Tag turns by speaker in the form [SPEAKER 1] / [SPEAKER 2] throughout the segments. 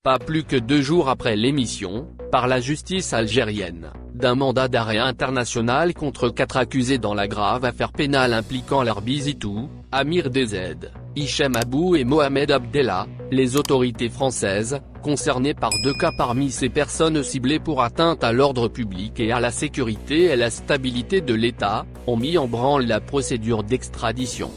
[SPEAKER 1] pas plus que 2 jours après l'émission, par la justice algérienne, d'un mandat d'arrêt international contre 4 accusés dans la grave affaire pénale impliquant Larbi Zitou, Amir Dezed, Hichem Abou et Mohamed Abdellah. Les autorités françaises, concernées par 2 cas parmi ces personnes ciblées pour atteinte à l'ordre public et à la sécurité et la stabilité de l'État, ont mis en branle la procédure d'extradition.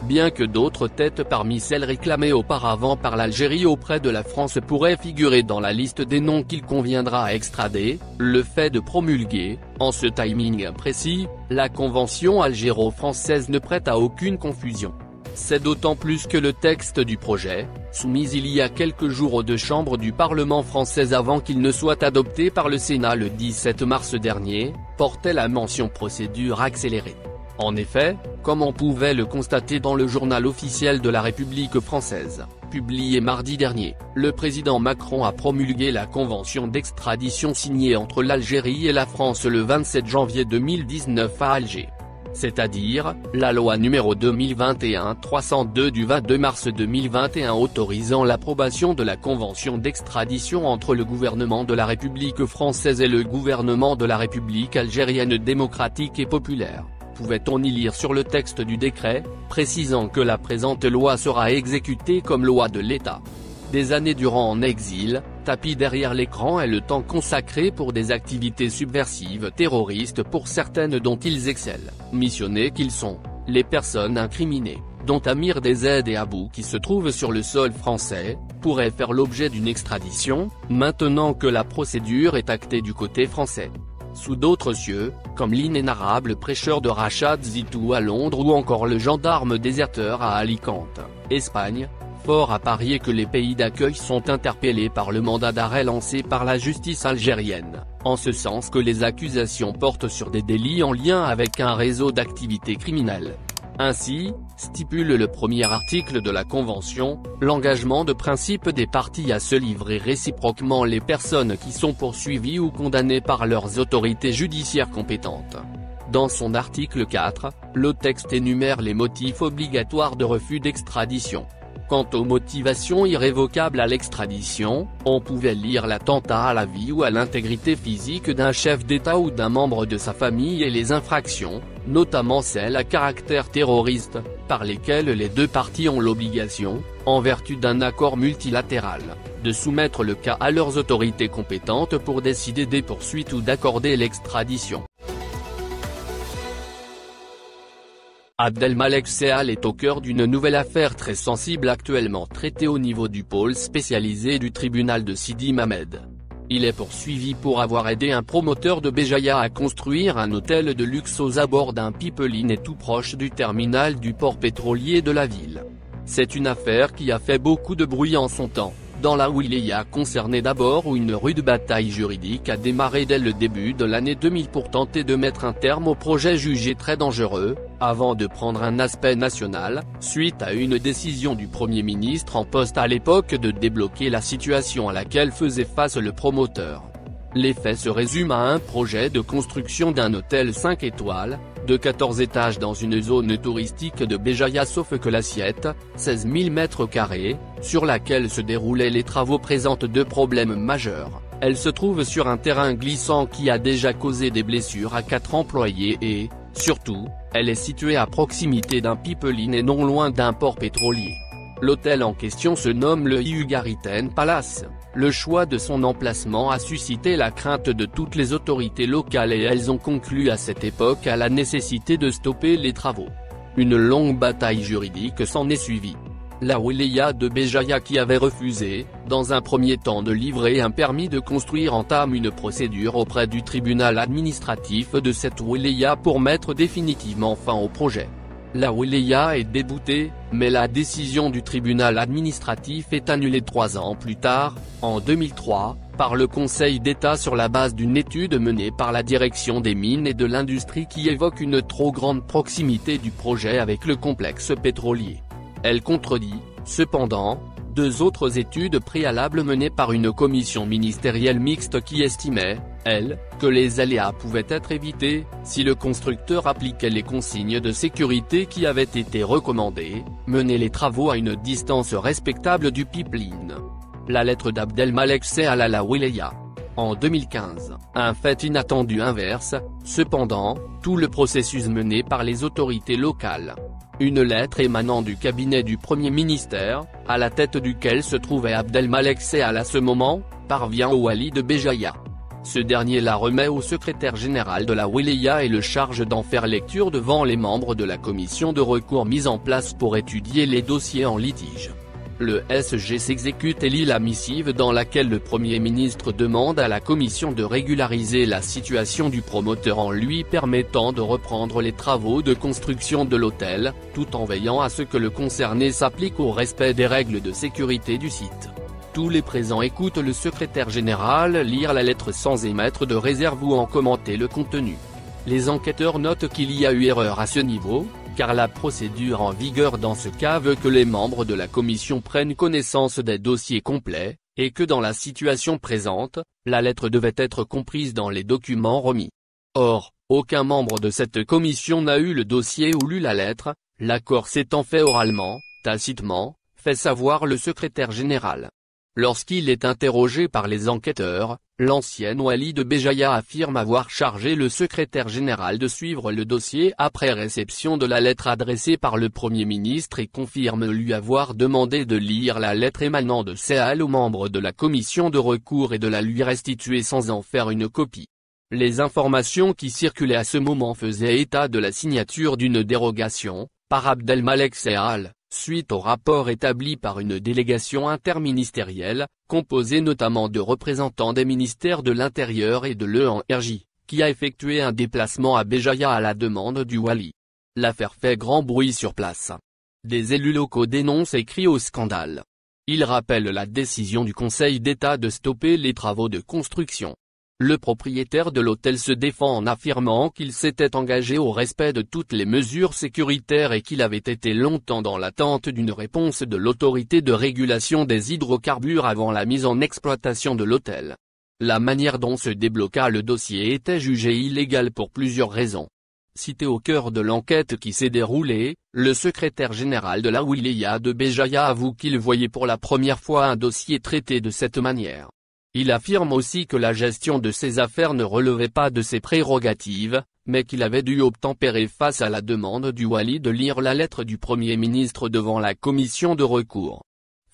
[SPEAKER 1] Bien que d'autres têtes parmi celles réclamées auparavant par l'Algérie auprès de la France pourraient figurer dans la liste des noms qu'il conviendra extrader, le fait de promulguer, en ce timing précis, la convention algéro-française ne prête à aucune confusion. C'est d'autant plus que le texte du projet, soumis il y a quelques jours aux 2 chambres du Parlement français avant qu'il ne soit adopté par le Sénat le 17 mars dernier, portait la mention procédure accélérée. En effet, comme on pouvait le constater dans le journal officiel de la République française, publié mardi dernier, le président Macron a promulgué la convention d'extradition signée entre l'Algérie et la France le 27 janvier 2019 à Alger. C'est-à-dire, la loi numéro 2021-302 du 22 mars 2021 autorisant l'approbation de la convention d'extradition entre le gouvernement de la République française et le gouvernement de la République algérienne démocratique et populaire. Pouvait-on y lire sur le texte du décret, précisant que la présente loi sera exécutée comme loi de l'État. Des années durant en exil, tapis derrière l'écran et le temps consacré pour des activités subversives terroristes pour certaines dont ils excellent, missionnés qu'ils sont, les personnes incriminées, dont Amir Dezed et Abou qui se trouvent sur le sol français, pourraient faire l'objet d'une extradition, maintenant que la procédure est actée du côté français. Sous d'autres cieux, comme l'inénarrable prêcheur de Rachad Zitou à Londres ou encore le gendarme déserteur à Alicante, Espagne, fort à parier que les pays d'accueil sont interpellés par le mandat d'arrêt lancé par la justice algérienne, en ce sens que les accusations portent sur des délits en lien avec un réseau d'activités criminelles. Ainsi, stipule le premier article de la Convention, l'engagement de principe des parties à se livrer réciproquement les personnes qui sont poursuivies ou condamnées par leurs autorités judiciaires compétentes. Dans son article 4, le texte énumère les motifs obligatoires de refus d'extradition. Quant aux motivations irrévocables à l'extradition, on pouvait lire l'attentat à la vie ou à l'intégrité physique d'un chef d'État ou d'un membre de sa famille et les infractions, notamment celles à caractère terroriste, par lesquelles les 2 parties ont l'obligation, en vertu d'un accord multilatéral, de soumettre le cas à leurs autorités compétentes pour décider des poursuites ou d'accorder l'extradition. Abdelmalek Seal est au cœur d'une nouvelle affaire très sensible actuellement traitée au niveau du pôle spécialisé du tribunal de Sidi Mamed. Il est poursuivi pour avoir aidé un promoteur de Béjaïa à construire un hôtel de luxe aux abords d'un pipeline et tout proche du terminal du port pétrolier de la ville. C'est une affaire qui a fait beaucoup de bruit en son temps, dans la wilaya concernée d'abord où une rude bataille juridique a démarré dès le début de l'année 2000 pour tenter de mettre un terme au projet jugé très dangereux, avant de prendre un aspect national, suite à une décision du Premier ministre en poste à l'époque de débloquer la situation à laquelle faisait face le promoteur. Les faits se résument à un projet de construction d'un hôtel 5 étoiles, de 14 étages dans une zone touristique de Béjaïa sauf que l'assiette, 16 000 m², sur laquelle se déroulaient les travaux présente 2 problèmes majeurs. Elle se trouve sur un terrain glissant qui a déjà causé des blessures à 4 employés et, surtout, elle est située à proximité d'un pipeline et non loin d'un port pétrolier. L'hôtel en question se nomme le Hugariten Palace. Le choix de son emplacement a suscité la crainte de toutes les autorités locales et elles ont conclu à cette époque à la nécessité de stopper les travaux. Une longue bataille juridique s'en est suivie. La wilaya de Béjaïa qui avait refusé, dans un premier temps de livrer un permis de construire entame une procédure auprès du tribunal administratif de cette wilaya pour mettre définitivement fin au projet. La wilaya est déboutée, mais la décision du tribunal administratif est annulée 3 ans plus tard, en 2003, par le Conseil d'État sur la base d'une étude menée par la direction des mines et de l'industrie qui évoque une trop grande proximité du projet avec le complexe pétrolier. Elle contredit, cependant, 2 autres études préalables menées par une commission ministérielle mixte qui estimait, elle, que les aléas pouvaient être évités, si le constructeur appliquait les consignes de sécurité qui avaient été recommandées, mener les travaux à une distance respectable du pipeline. la lettre d'Abdelmalek Sehal à la Wilaya. En 2015, un fait inattendu inverse, cependant, tout le processus mené par les autorités locales. Une lettre émanant du cabinet du Premier ministère, à la tête duquel se trouvait Abdelmalek Sehal à ce moment, parvient au wali de Béjaïa. Ce dernier la remet au secrétaire général de la Wilaya et le charge d'en faire lecture devant les membres de la commission de recours mise en place pour étudier les dossiers en litige. Le SG s'exécute et lit la missive dans laquelle le Premier ministre demande à la commission de régulariser la situation du promoteur en lui permettant de reprendre les travaux de construction de l'hôtel, tout en veillant à ce que le concerné s'applique au respect des règles de sécurité du site. Tous les présents écoutent le secrétaire général lire la lettre sans émettre de réserve ou en commenter le contenu. Les enquêteurs notent qu'il y a eu erreur à ce niveau, car la procédure en vigueur dans ce cas veut que les membres de la commission prennent connaissance des dossiers complets, et que dans la situation présente, la lettre devait être comprise dans les documents remis. Or, aucun membre de cette commission n'a eu le dossier ou lu la lettre, l'accord s'étant fait oralement, tacitement, fait savoir le secrétaire général. Lorsqu'il est interrogé par les enquêteurs, l'ancien wali de Béjaïa affirme avoir chargé le secrétaire général de suivre le dossier après réception de la lettre adressée par le Premier ministre et confirme lui avoir demandé de lire la lettre émanant de Sehal aux membres de la commission de recours et de la lui restituer sans en faire une copie. Les informations qui circulaient à ce moment faisaient état de la signature d'une dérogation, par Abdelmalek Sehal, suite au rapport établi par une délégation interministérielle, composée notamment de représentants des ministères de l'Intérieur et de l'ENRJ, qui a effectué un déplacement à Béjaïa à la demande du wali. L'affaire fait grand bruit sur place. Des élus locaux dénoncent et crient au scandale. Ils rappellent la décision du Conseil d'État de stopper les travaux de construction. Le propriétaire de l'hôtel se défend en affirmant qu'il s'était engagé au respect de toutes les mesures sécuritaires et qu'il avait été longtemps dans l'attente d'une réponse de l'autorité de régulation des hydrocarbures avant la mise en exploitation de l'hôtel. La manière dont se débloqua le dossier était jugée illégale pour plusieurs raisons. Cité au cœur de l'enquête qui s'est déroulée, le secrétaire général de la Wilaya de Béjaïa avoue qu'il voyait pour la première fois un dossier traité de cette manière. Il affirme aussi que la gestion de ses affaires ne relevait pas de ses prérogatives, mais qu'il avait dû obtempérer face à la demande du wali de lire la lettre du Premier ministre devant la commission de recours.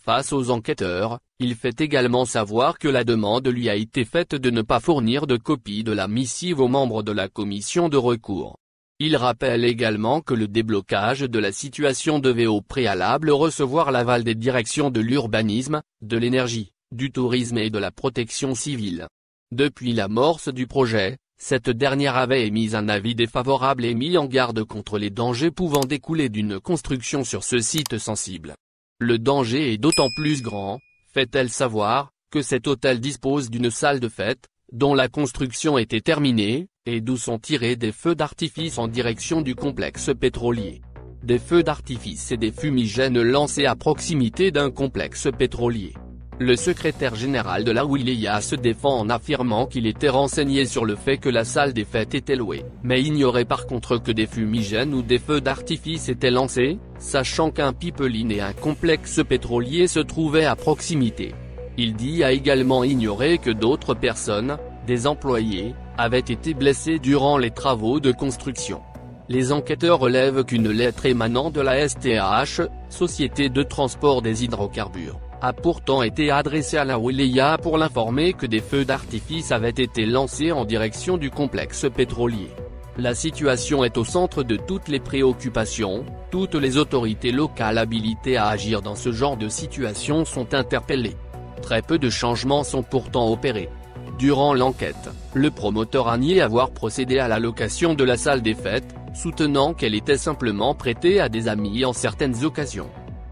[SPEAKER 1] Face aux enquêteurs, il fait également savoir que la demande lui a été faite de ne pas fournir de copie de la missive aux membres de la commission de recours. Il rappelle également que le déblocage de la situation devait au préalable recevoir l'aval des directions de l'urbanisme, de l'énergie, du tourisme et de la protection civile. Depuis l'amorce du projet, cette dernière avait émis un avis défavorable et mis en garde contre les dangers pouvant découler d'une construction sur ce site sensible. Le danger est d'autant plus grand, fait-elle savoir, que cet hôtel dispose d'une salle de fête, dont la construction était terminée, et d'où sont tirés des feux d'artifice en direction du complexe pétrolier. Des feux d'artifice et des fumigènes lancés à proximité d'un complexe pétrolier. Le secrétaire général de la Wilaya se défend en affirmant qu'il était renseigné sur le fait que la salle des fêtes était louée, mais ignorait par contre que des fumigènes ou des feux d'artifice étaient lancés, sachant qu'un pipeline et un complexe pétrolier se trouvaient à proximité. Il dit a également ignoré que d'autres personnes, des employés, avaient été blessés durant les travaux de construction. Les enquêteurs relèvent qu'une lettre émanant de la STH, Société de transport des hydrocarbures, a pourtant été adressée à la Wilaya pour l'informer que des feux d'artifice avaient été lancés en direction du complexe pétrolier. La situation est au centre de toutes les préoccupations, toutes les autorités locales habilitées à agir dans ce genre de situation sont interpellées. Très peu de changements sont pourtant opérés. Durant l'enquête, le promoteur a nié avoir procédé à la location de la salle des fêtes, soutenant qu'elle était simplement prêtée à des amis en certaines occasions.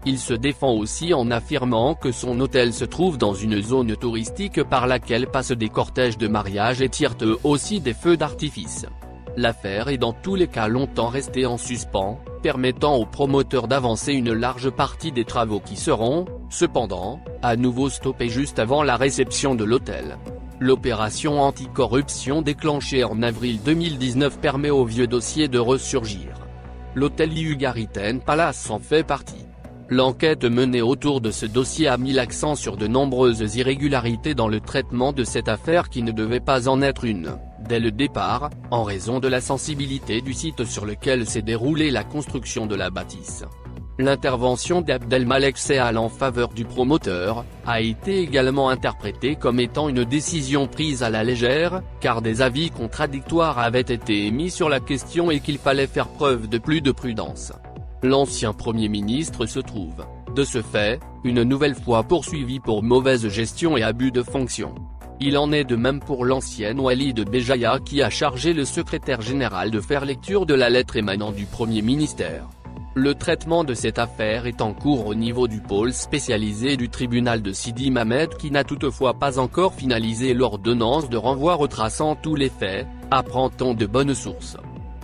[SPEAKER 1] Il se défend aussi en affirmant que son hôtel se trouve dans une zone touristique par laquelle passent des cortèges de mariage et tirent eux aussi des feux d'artifice. L'affaire est dans tous les cas longtemps restée en suspens, permettant au promoteur d'avancer une large partie des travaux qui seront, cependant, à nouveau stoppés juste avant la réception de l'hôtel. L'opération anticorruption déclenchée en avril 2019 permet au vieux dossier de ressurgir. L'hôtel Ugariten Palace en fait partie. L'enquête menée autour de ce dossier a mis l'accent sur de nombreuses irrégularités dans le traitement de cette affaire qui ne devait pas en être une, dès le départ, en raison de la sensibilité du site sur lequel s'est déroulée la construction de la bâtisse. L'intervention d'Abdelmalek Sehal en faveur du promoteur, a été également interprétée comme étant une décision prise à la légère, car des avis contradictoires avaient été émis sur la question et qu'il fallait faire preuve de plus de prudence. L'ancien Premier ministre se trouve, de ce fait, une nouvelle fois poursuivi pour mauvaise gestion et abus de fonction. Il en est de même pour l'ancienne Walid Béjaïa qui a chargé le secrétaire général de faire lecture de la lettre émanant du Premier ministère. Le traitement de cette affaire est en cours au niveau du pôle spécialisé du tribunal de Sidi Mamed qui n'a toutefois pas encore finalisé l'ordonnance de renvoi retraçant tous les faits, apprend-on de bonnes sources.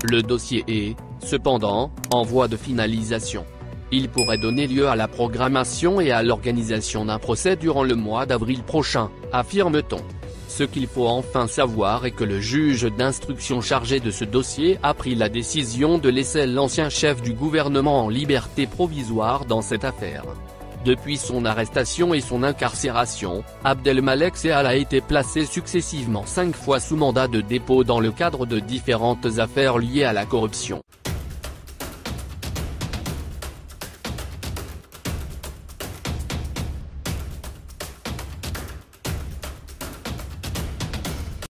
[SPEAKER 1] Le dossier est, cependant, en voie de finalisation. Il pourrait donner lieu à la programmation et à l'organisation d'un procès durant le mois d'avril prochain, affirme-t-on. Ce qu'il faut enfin savoir est que le juge d'instruction chargé de ce dossier a pris la décision de laisser l'ancien chef du gouvernement en liberté provisoire dans cette affaire. Depuis son arrestation et son incarcération, Abdelmalek Sehal a été placé successivement 5 fois sous mandat de dépôt dans le cadre de différentes affaires liées à la corruption.